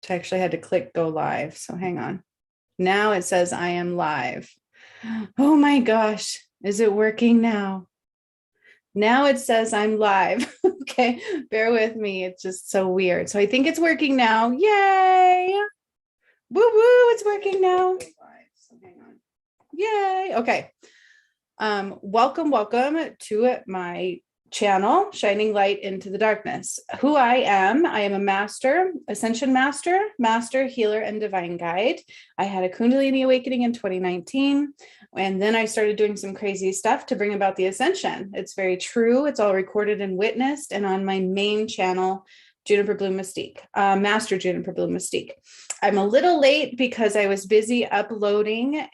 I actually had to click go live. So hang on. Now it says I am live. Oh my gosh. Is it working now? Now it says I'm live. Okay, bear with me. It's just so weird. So I think it's working now. Yay. Woo woo, it's working now. So hang on. Yay. Okay. Welcome to my channel, Shining Light into the Darkness. Who I am a master, ascension master, healer, and divine guide. I had a Kundalini awakening in 2019, and then I started doing some crazy stuff to bring about the ascension. It's very true. It's all recorded and witnessed, and on my main channel, Juniper Blue Mystique, Master Juniper Blue Mystique. I'm a little late because I was busy uploading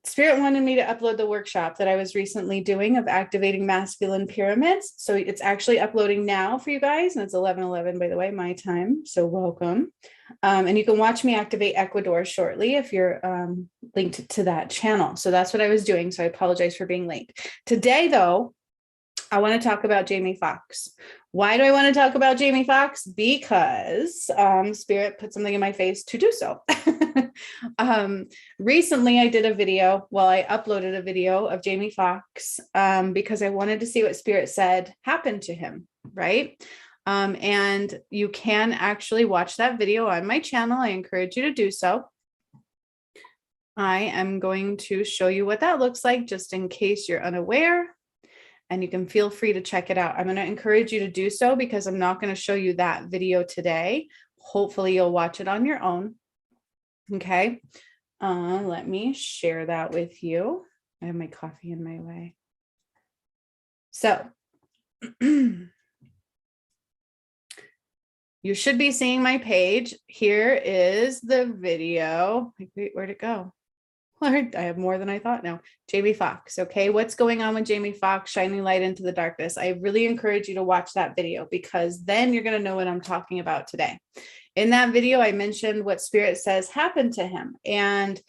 Spirit wanted me to upload the workshop that I was recently doing of activating masculine pyramids. So it's actually uploading now for you guys. And it's 11:11, by the way, my time. So welcome. And you can watch me activate Ecuador shortly if you're linked to that channel. So that's what I was doing. So I apologize for being late. Today, though, I want to talk about Jamie Foxx. Why do I want to talk about Jamie Foxx? Because Spirit put something in my face to do so. Recently, I did a video. Well, I uploaded a video of Jamie Foxx because I wanted to see what Spirit said happened to him, right? And you can actually watch that video on my channel. I encourage you to do so. I am going to show you what that looks like just in case you're unaware. And you can feel free to check it out. I'm going to encourage you to do so because I'm not going to show you that video today. Hopefully you'll watch it on your own. Okay. Let me share that with you. I have my coffee in my way. So you should be seeing my page. Here is the video. Wait, where'd it go? Lord, I have more than I thought now. Jamie Foxx. Okay. What's going on with Jamie Foxx, Shining Light into the Darkness? I really encourage you to watch that video because then you're going to know what I'm talking about today. In that video, I mentioned what Spirit says happened to him. And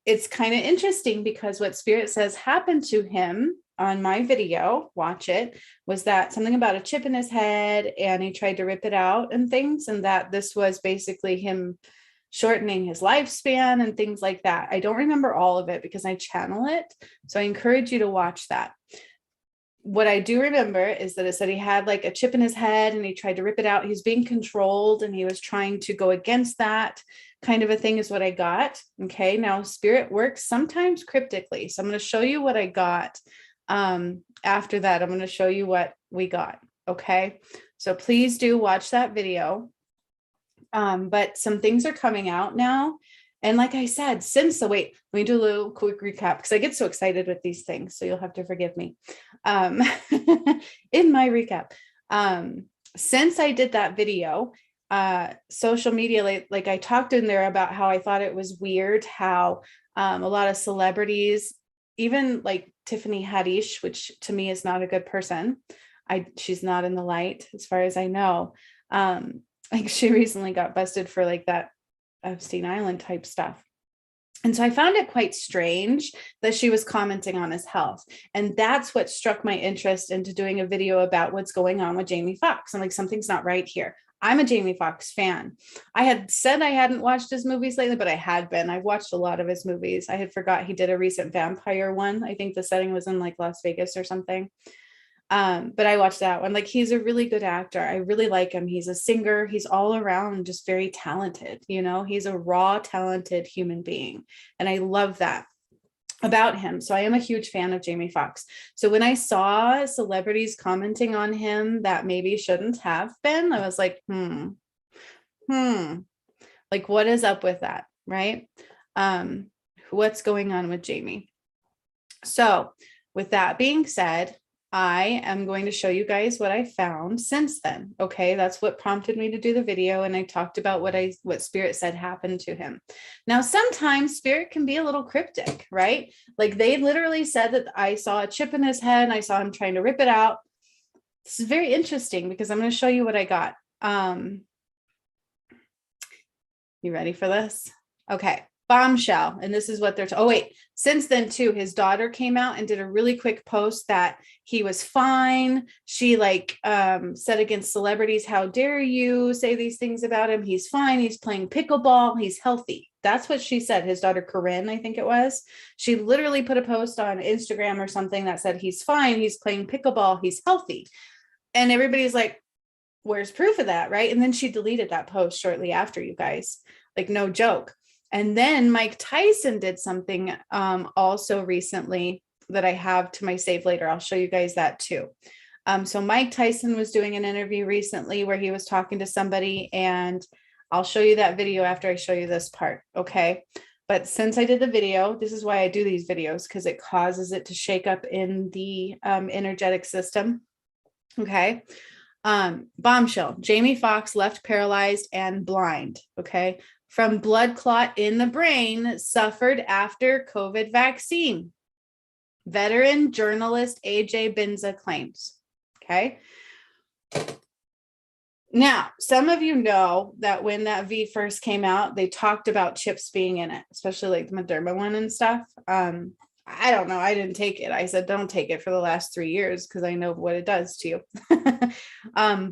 it's kind of interesting because what Spirit says happened to him on my video, watch it, was that something about a chip in his head and he tried to rip it out and things. And that this was basically him shortening his lifespan and things like that. I don't remember all of it because I channel it. So I encourage you to watch that. What I do remember is that it said he had like a chip in his head and he tried to rip it out. He's being controlled and he was trying to go against that kind of a thing is what I got. Okay. Now Spirit works sometimes cryptically. So I'm going to show you what I got. After that, I'm going to show you what we got. Okay. So please do watch that video. But some things are coming out now. And like I said, let me do a little quick recap because I get so excited with these things. So you'll have to forgive me. In my recap, since I did that video, social media, like I talked in there about how I thought it was weird how a lot of celebrities, even like Tiffany Haddish, which to me is not a good person. She's not in the light as far as I know. Like she recently got busted for like that Epstein Island type stuff. And so I found it quite strange that she was commenting on his health. And that's what struck my interest into doing a video about what's going on with Jamie Foxx. I'm like, something's not right here. I'm a Jamie Foxx fan. I had said I hadn't watched his movies lately, but I had been. I've watched a lot of his movies. I had forgot he did a recent vampire one. I think the setting was in like Las Vegas or something. But I watched that one. Like he's a really good actor. I really like him. He's a singer. He's all around just very talented. You know, he's a raw, talented human being. And I love that about him. So I am a huge fan of Jamie Foxx. So when I saw celebrities commenting on him that maybe shouldn't have been, I was like, like what is up with that? Right? What's going on with Jamie? So with that being said, I am going to show you guys what I found since then. Okay, that's what prompted me to do the video. And I talked about what Spirit said happened to him. Now, sometimes Spirit can be a little cryptic, right? Like they literally said that I saw a chip in his head and I saw him trying to rip it out. This is very interesting because I'm going to show you what I got. You ready for this? Okay. bombshell. And this is what they're, oh wait, since then too, his daughter came out and did a really quick post that he was fine. She like said against celebrities, how dare you say these things about him? He's fine. He's playing pickleball. He's healthy. That's what she said. His daughter, Corinne, I think it was. She literally put a post on Instagram or something that said, he's fine. He's playing pickleball. He's healthy. And everybody's like, where's proof of that? Right. And then she deleted that post shortly after, you guys, like no joke. And then Mike Tyson did something also recently that I have to my save later. I'll show you guys that too. So Mike Tyson was doing an interview recently where he was talking to somebody, and I'll show you that video after I show you this part. Okay. But since I did the video, this is why I do these videos, because it causes it to shake up in the energetic system. Okay. Bombshell. Jamie Foxx left paralyzed and blind. Okay. From blood clot in the brain suffered after COVID vaccine. Veteran journalist AJ Binza claims. Okay. Now, some of you know that when that V first came out, they talked about chips being in it, especially like the Moderna one and stuff. I don't know. I didn't take it. I said, don't take it for the last 3 years because I know what it does to you.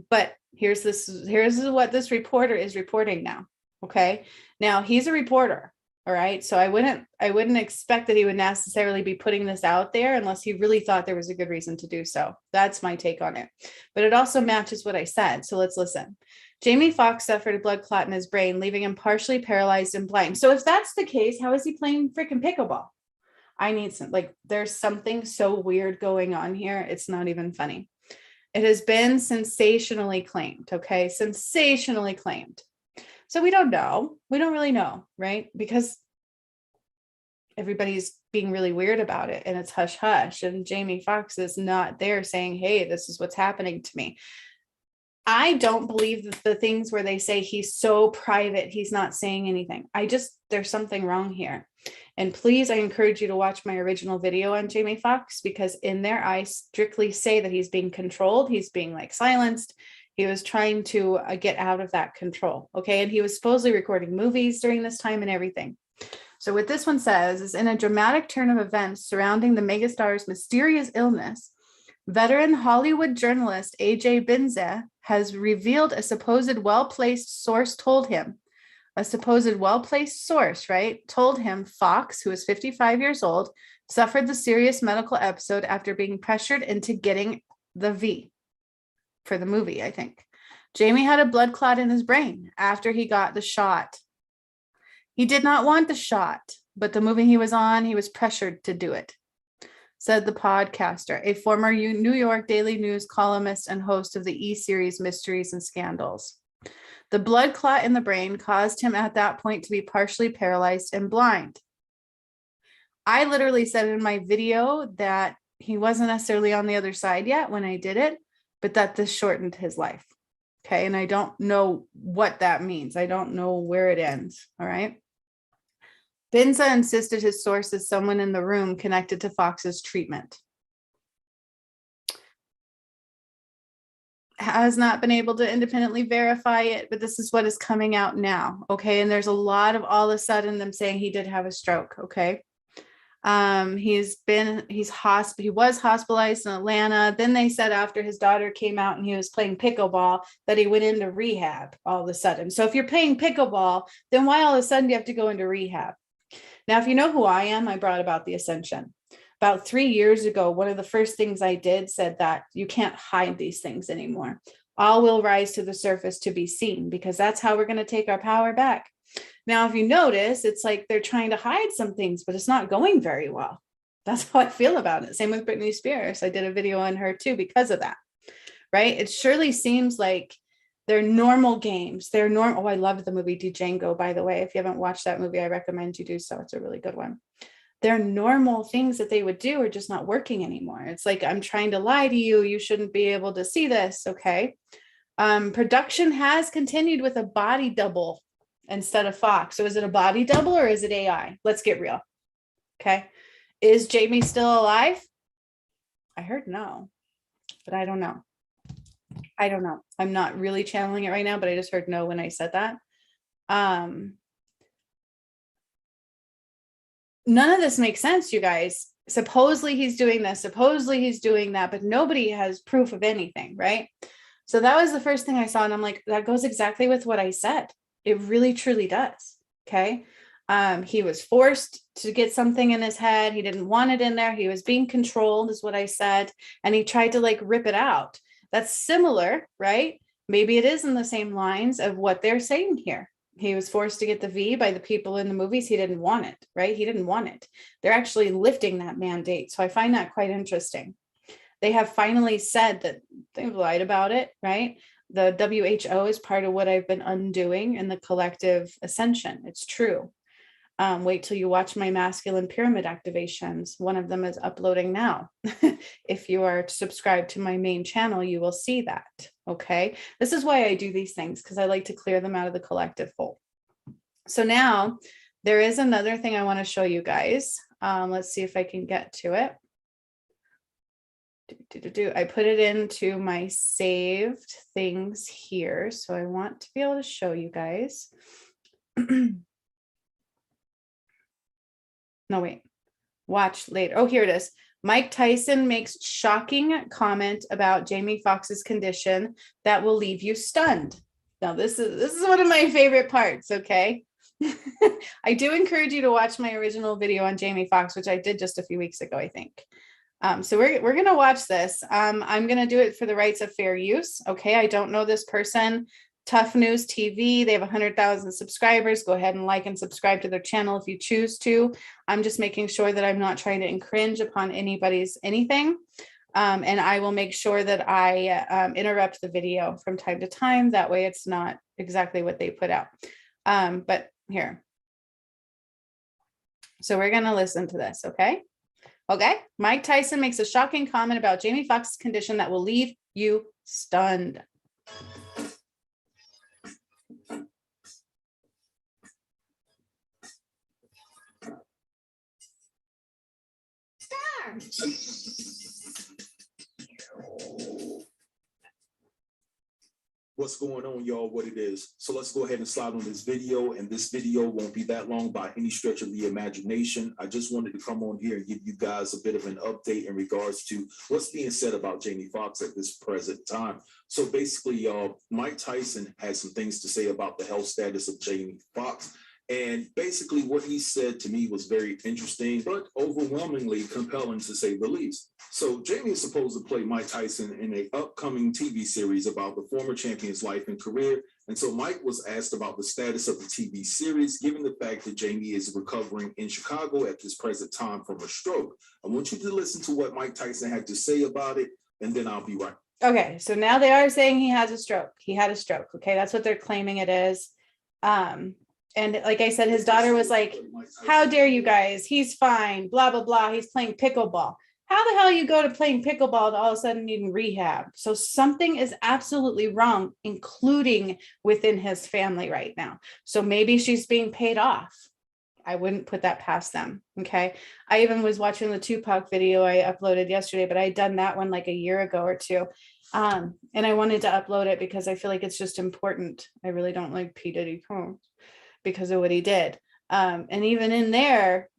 But here's what this reporter is reporting now. Okay. Now he's a reporter. All right. So I wouldn't expect that he would necessarily be putting this out there unless he really thought there was a good reason to do so. That's my take on it. But it also matches what I said. So let's listen. Jamie Foxx suffered a blood clot in his brain, leaving him partially paralyzed and blind. So if that's the case, how is he playing freaking pickleball? I need some, like, there's something so weird going on here. It's not even funny. It has been sensationally claimed. Okay. Sensationally claimed. So we don't know. We don't really know, right? Because everybody's being really weird about it and it's hush hush. And Jamie Foxx is not there saying, hey, this is what's happening to me. I don't believe that the things where they say he's so private, he's not saying anything. There's something wrong here. And please, I encourage you to watch my original video on Jamie Foxx, because in there, I strictly say that he's being controlled. He's being like silenced. He was trying to get out of that control. Okay. And he was supposedly recording movies during this time and everything. So what this one says is, in a dramatic turn of events surrounding the megastar's mysterious illness, veteran Hollywood journalist AJ Binza has revealed a supposed well-placed source told him, right, told him Fox, who is 55 years old, suffered the serious medical episode after being pressured into getting the V for the movie, I think. Jamie had a blood clot in his brain after he got the shot. He did not want the shot, but the movie he was on, he was pressured to do it, said the podcaster, a former New York Daily News columnist and host of the E-series Mysteries and Scandals. The blood clot in the brain caused him at that point to be partially paralyzed and blind. I literally said in my video that he wasn't necessarily on the other side yet when I did it, but that this shortened his life. Okay. And I don't know what that means. I don't know where it ends. All right. Binza insisted his source is someone in the room connected to Fox's treatment. Has not been able to independently verify it, but this is what is coming out now. Okay. And there's a lot of all of a sudden them saying he did have a stroke. Okay. He was hospitalized in Atlanta. Then they said after his daughter came out and he was playing pickleball that he went into rehab all of a sudden. So if you're playing pickleball, then why all of a sudden do you have to go into rehab? Now, if you know who I am, I brought about the ascension. About 3 years ago, one of the first things I did said that you can't hide these things anymore. All will rise to the surface to be seen, because that's how we're going to take our power back. Now, if you notice, it's like they're trying to hide some things, but it's not going very well. That's how I feel about it. Same with Britney Spears. I did a video on her too because of that, right? It surely seems like they're normal games. They're normal. Oh, I loved the movie Django, by the way. If you haven't watched that movie, I recommend you do so. It's a really good one. They're normal things that they would do are just not working anymore. It's like, I'm trying to lie to you. You shouldn't be able to see this. Okay. Production has continued with a body double instead of Fox. So is it a body double or is it AI? Let's get real. Okay. Is Jamie still alive? I heard no, but I don't know. I'm not really channeling it right now, but I just heard no when I said that. none of this makes sense, you guys. Supposedly he's doing this, supposedly he's doing that, but nobody has proof of anything, right? So that was the first thing I saw. And I'm like, that goes exactly with what I said. It really, truly does. Okay. He was forced to get something in his head. He didn't want it in there. He was being controlled, is what I said. And he tried to like rip it out. That's similar, right? Maybe it is in the same lines of what they're saying here. He was forced to get the V by the people in the movies. He didn't want it, right? He didn't want it. They're actually lifting that mandate. So I find that quite interesting. They have finally said that they've lied about it, right? The WHO is part of what I've been undoing in the collective ascension. It's true. Wait till you watch my masculine pyramid activations. One of them is uploading now. If you are subscribed to my main channel, you will see that. Okay. This is why I do these things, because I like to clear them out of the collective whole. So now there is another thing I want to show you guys. Let's see if I can get to it. I put it into my saved things here. So I want to be able to show you guys. No, wait, watch later. Oh, here it is. Mike Tyson makes shocking comment about Jamie Foxx's condition that will leave you stunned. Now, this is one of my favorite parts, okay? I do encourage you to watch my original video on Jamie Foxx, which I did just a few weeks ago, I think. So we're going to watch this. I'm going to do it for the rights of fair use, okay? I don't know this person. Tough News TV, they have 100,000 subscribers. Go ahead and like and subscribe to their channel if you choose to. I'm just making sure that I'm not trying to infringe upon anybody's anything. And I will make sure that I interrupt the video from time to time. That way it's not exactly what they put out. But here. So we're going to listen to this, okay? Okay. Mike Tyson makes a shocking comment about Jamie Foxx's condition that will leave you stunned. What's going on, y'all? What it is. So let's go ahead and slide on this video, and this video won't be that long by any stretch of the imagination. I just wanted to come on here and give you guys a bit of an update in regards to what's being said about Jamie Foxx at this present time. So basically, y'all, Mike Tyson has some things to say about the health status of Jamie Foxx. And basically what he said to me was very interesting, but overwhelmingly compelling to say the least. So Jamie is supposed to play Mike Tyson in an upcoming TV series about the former champion's life and career. And so Mike was asked about the status of the TV series, given the fact that Jamie is recovering in Chicago at this present time from a stroke. I want you to listen to what Mike Tyson had to say about it, and then I'll be right. Okay, so now they are saying he has a stroke. He had a stroke. Okay, that's what they're claiming it is. And like I said, his daughter was like, how dare you guys? He's fine, blah, blah, blah. He's playing pickleball. How the hell you go to playing pickleball and all of a sudden need rehab? So something is absolutely wrong, including within his family right now. So maybe she's being paid off. I wouldn't put that past them. Okay. I even was watching the Tupac video I uploaded yesterday, but I had done that one like a year ago or two. And I wanted to upload it because I feel like it's just important. I really don't like P. Diddy because of what he did. And even in there,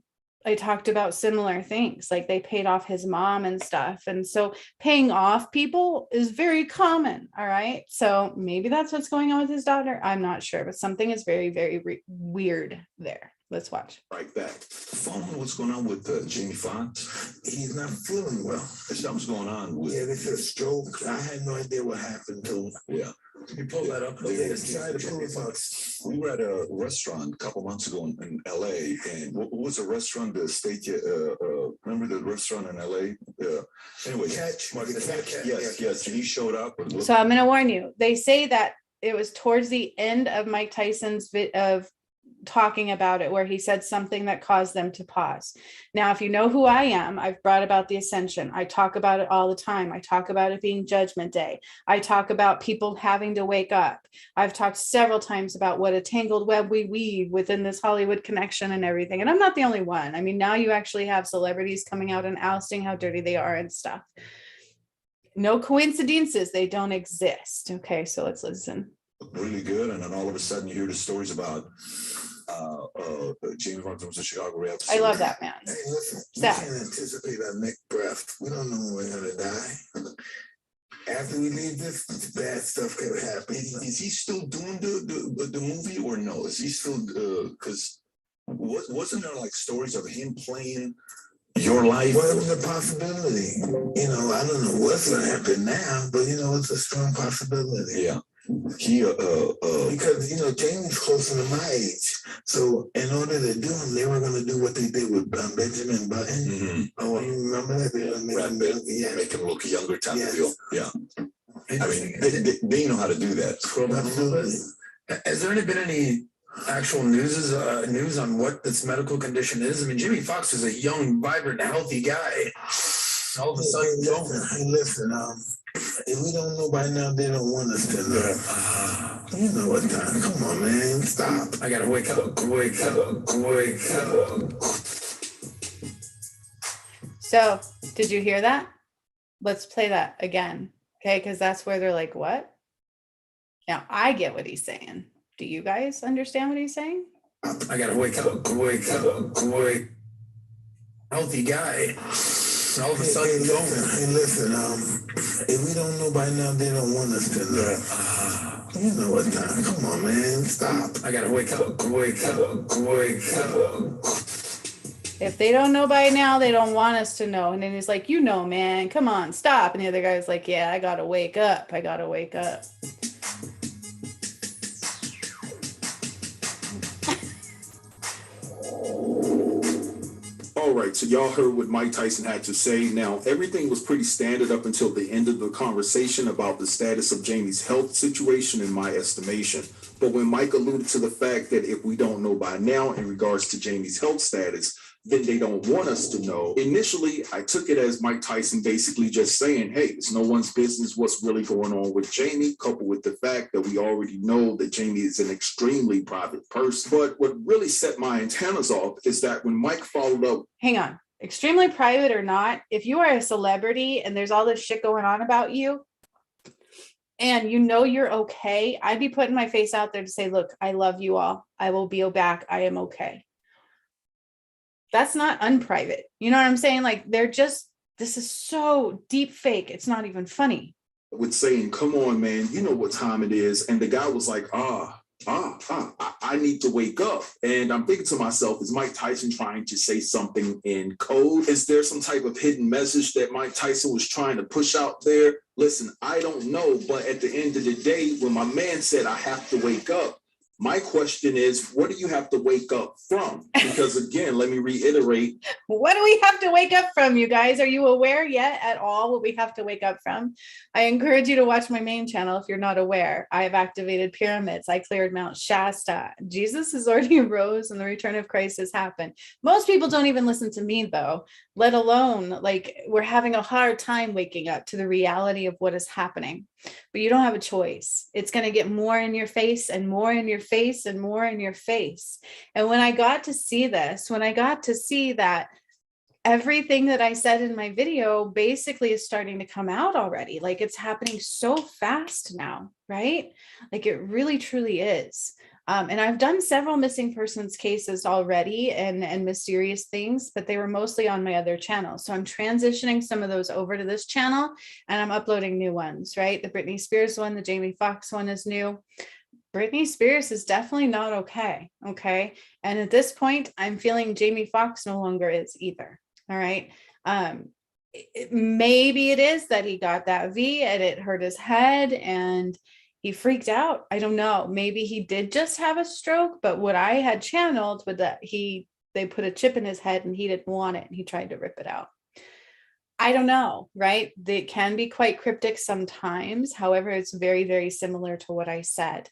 I talked about similar things, like they paid off his mom and stuff. And so paying off people is very common. All right. So maybe that's what's going on with his daughter. I'm not sure, but something is very, very weird there. Let's watch. Right back. Following what's going on with Jamie Foxx, he's not feeling well. there's something's going on with. Yeah, they said a stroke. I had no idea what happened to him. Yeah. You pull that up. We were at a restaurant a couple months ago in LA, and what was the restaurant? The steak. Remember the restaurant in LA? Anyway, Catch. Yes. And he showed up. So I'm going to warn you. They say that it was towards the end of Mike Tyson's of talking about it where he said something that caused them to pause. Now, if you know who I am, I've brought about the ascension. I talk about it all the time. I talk about it being Judgment Day. I talk about people having to wake up. I've talked several times about what a tangled web we weave within this Hollywood connection and everything. And I'm not the only one. I mean, now you actually have celebrities coming out and ousting how dirty they are and stuff. No coincidences. They don't exist. Okay, so let's listen. Really good, and then all of a sudden you hear the stories about Jamie Foxx was a Chicago rap. I love that man. Hey, listen, we Sad. can't anticipate our next breath. We don't know when we're gonna die. After we leave this, bad stuff can happen. Is he still doing the movie or no? Is he still because wasn't there like stories of him playing your life? Well, it was a possibility. You know, I don't know what's gonna happen now, but you know, it's a strong possibility. Yeah. He Because you know, Jamie's closer to my age. So in order to do him, they were gonna do what they did with Benjamin Button. mhm. Oh, you remember that? They were Rap making it, yeah. make him look younger type Yes. of deal. Yeah. I mean, they know how to do that. Absolutely. Has there been any actual news on what this medical condition is? I mean, Jamie Foxx is a young, vibrant, healthy guy. All of a sudden, Hey, listen, if we don't know by now, they don't want us to know. You know what time? Come on, man, stop. I gotta wake up. So did you hear that? Let's play that again. Okay, because that's where they're like, what? Now I get what he's saying. Do you guys understand what he's saying? I gotta wake up. Healthy guy. All of a sudden, Hey, listen, if we don't know by now, they don't want us to know. You know what time? Come on, man, stop. I gotta wake up. If they don't know by now, they don't want us to know. And then he's like, you know, man, come on, stop. And the other guy's like, yeah, I gotta wake up. I gotta wake up. All right, so y'all heard what Mike Tyson had to say. Now, everything was pretty standard up until the end of the conversation about the status of Jamie's health situation, in my estimation. But when Mike alluded to the fact that if we don't know by now in regards to Jamie's health status, then they don't want us to know. Initially, I took it as Mike Tyson basically just saying, hey, it's no one's business what's really going on with Jamie, coupled with the fact that we already know that Jamie is an extremely private person. But what really set my antennas off is that when Mike followed up. Hang on. Extremely private or not, if you are a celebrity and there's all this shit going on about you, and you know you're okay, I'd be putting my face out there to say, look, I love you all. I will be back. I am okay. That's not unprivate. You know what I'm saying? Like, this is so deep fake. It's not even funny. With saying, come on, man, you know what time it is. And the guy was like, I need to wake up. And I'm thinking to myself, is Mike Tyson trying to say something in code? Is there some type of hidden message that Mike Tyson was trying to push out there? Listen, I don't know. But at the end of the day, when my man said, I have to wake up, my question is, what do you have to wake up from? Because again, let me reiterate. What do we have to wake up from, you guys? Are you aware yet at all what we have to wake up from? I encourage you to watch my main channel if you're not aware. I have activated pyramids. I cleared Mount Shasta. Jesus has already rose and the return of Christ has happened. Most people don't even listen to me though, let alone like we're having a hard time waking up to the reality of what is happening. But you don't have a choice. It's going to get more in your face and more in your face and more in your face. And when I got to see this, when I got to see that everything that I said in my video basically is starting to come out already, like it's happening so fast now, right? Like it really, truly is. And I've done several missing persons cases already and mysterious things, but they were mostly on my other channel. So I'm transitioning some of those over to this channel and I'm uploading new ones, right? The Britney Spears one, the Jamie Foxx one is new. Britney Spears is definitely not okay. Okay. And at this point, I'm feeling Jamie Foxx no longer is either. All right. Maybe it is that he got that V and it hurt his head and he freaked out. I don't know. Maybe he did just have a stroke, but what I had channeled was that they put a chip in his head and he didn't want it and he tried to rip it out. I don't know, right? They can be quite cryptic sometimes. However, it's very, very similar to what I said.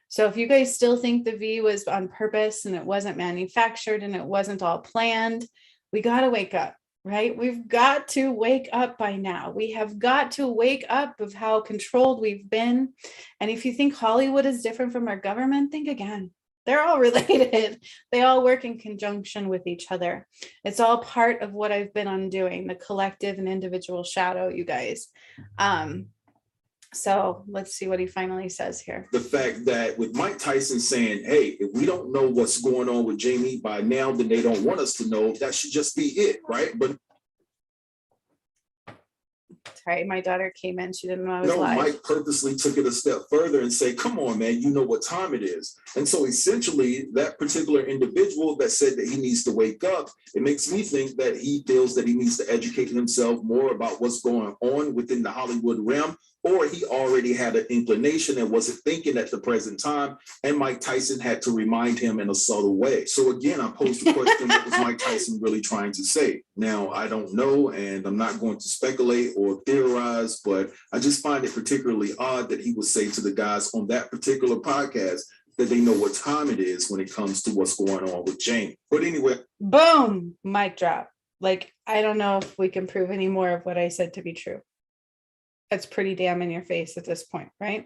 So if you guys still think the V was on purpose and it wasn't manufactured and it wasn't all planned, we got to wake up. Right? We've got to wake up by now. We have got to wake up of how controlled we've been. And if you think Hollywood is different from our government, think again. They're all related. They all work in conjunction with each other. It's all part of what I've been undoing, the collective and individual shadow, you guys. So let's see what he finally says here. The fact that with Mike Tyson saying, hey, if we don't know what's going on with Jamie by now, then they don't want us to know. That should just be it, right? But Sorry, my daughter came in. She didn't know I was no, live. Mike purposely took it a step further and say, come on, man, you know what time it is. And so essentially that particular individual that said that he needs to wake up, it makes me think that he feels that he needs to educate himself more about what's going on within the Hollywood realm, or he already had an inclination and wasn't thinking at the present time, and Mike Tyson had to remind him in a subtle way. So again, I posed the question, what was Mike Tyson really trying to say? Now, I don't know, and I'm not going to speculate or theorize, but I just find it particularly odd that he would say to the guys on that particular podcast that they know what time it is when it comes to what's going on with Jamie. But anyway. Boom, mic drop. Like, I don't know if we can prove any more of what I said to be true. That's pretty damn in your face at this point, right?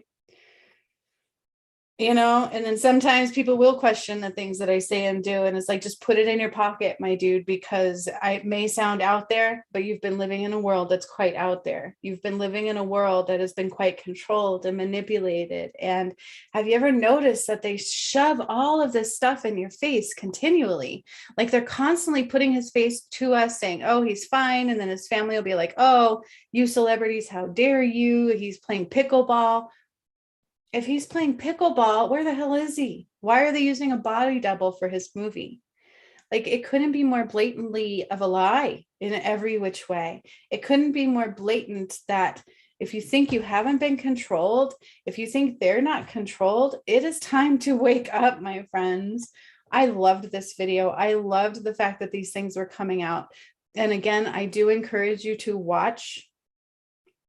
You know, and then sometimes people will question the things that I say and do. And it's like, just put it in your pocket, my dude, because I may sound out there, but you've been living in a world that's quite out there. You've been living in a world that has been quite controlled and manipulated. And have you ever noticed that they shove all of this stuff in your face continually? Like they're constantly putting his face to us saying, oh, he's fine. And then his family will be like, oh, you celebrities, how dare you? He's playing pickleball. If he's playing pickleball, where the hell is he? Why are they using a body double for his movie? Like, it couldn't be more blatantly of a lie in every which way. It couldn't be more blatant that if you think you haven't been controlled, if you think they're not controlled, it is time to wake up, my friends. I loved this video. I loved the fact that these things were coming out. And again, I do encourage you to watch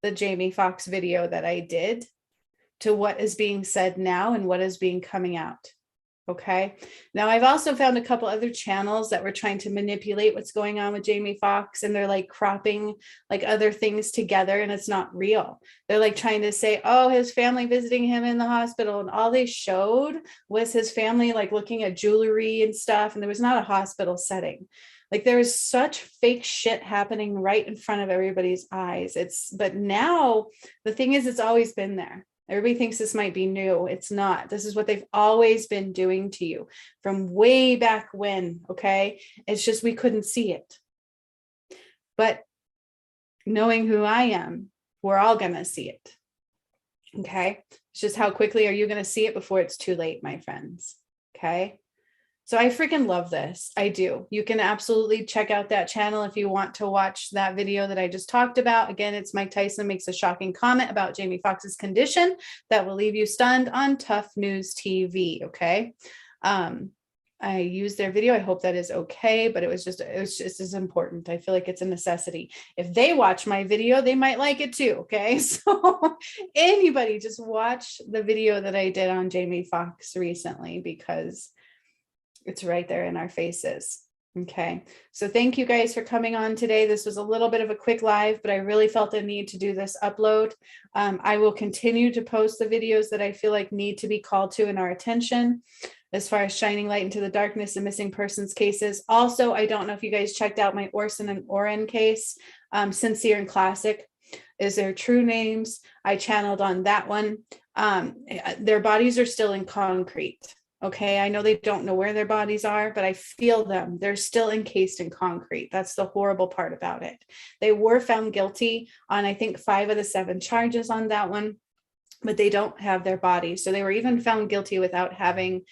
the Jamie Foxx video that I did to what is being said now and what is being coming out. Okay. Now I've also found a couple other channels that were trying to manipulate what's going on with Jamie Foxx, and they're like cropping like other things together, and it's not real. They're like trying to say, oh, his family visiting him in the hospital, and all they showed was his family like looking at jewelry and stuff, and there was not a hospital setting. Like there is such fake shit happening right in front of everybody's eyes. But now the thing is, it's always been there. Everybody thinks this might be new. It's not. This is what they've always been doing to you from way back when, okay? It's just we couldn't see it. But knowing who I am, we're all going to see it, okay? It's just how quickly are you going to see it before it's too late, my friends, okay? So I freaking love this. I do. You can absolutely check out that channel if you want to watch that video that I just talked about. Again, it's Mike Tyson makes a shocking comment about Jamie Foxx's condition that will leave you stunned on Tough News TV. Okay. I used their video. I hope that is okay, but it was just as important. I feel like it's a necessity. If they watch my video, they might like it too. Okay. So anybody just watch the video that I did on Jamie Foxx recently, because it's right there in our faces. Okay. So thank you guys for coming on today. This was a little bit of a quick live, but I really felt the need to do this upload. I will continue to post the videos that I feel like need to be called to in our attention as far as shining light into the darkness and missing persons cases. Also, I don't know if you guys checked out my Orson and Oren case, Sincere and Classic is their true names. I channeled on that one. Their bodies are still in concrete. Okay, I know they don't know where their bodies are, but I feel them. They're still encased in concrete. That's the horrible part about it. They were found guilty on, I think, 5 of the 7 charges on that one, but they don't have their bodies. So they were even found guilty without having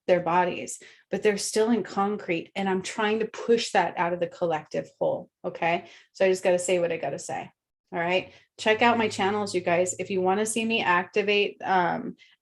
their bodies, but they're still in concrete. And I'm trying to push that out of the collective whole. Okay, so I just got to say what I got to say. All right, check out my channels, you guys. If you want to see me activate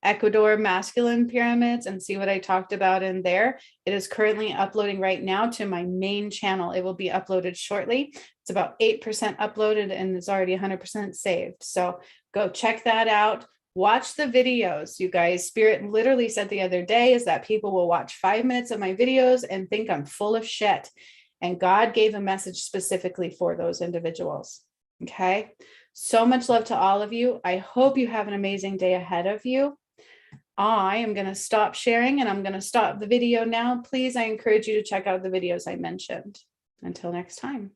Ecuador masculine pyramids and see what I talked about in there, it is currently uploading right now to my main channel. It will be uploaded shortly. It's about 8% uploaded and it's already 100% saved. So go check that out. Watch the videos, you guys. Spirit literally said the other day is that people will watch 5 minutes of my videos and think I'm full of shit. And God gave a message specifically for those individuals. Okay, so much love to all of you. I hope you have an amazing day ahead of you. I am going to stop sharing and I'm going to stop the video now. Please, I encourage you to check out the videos I mentioned. Until next time.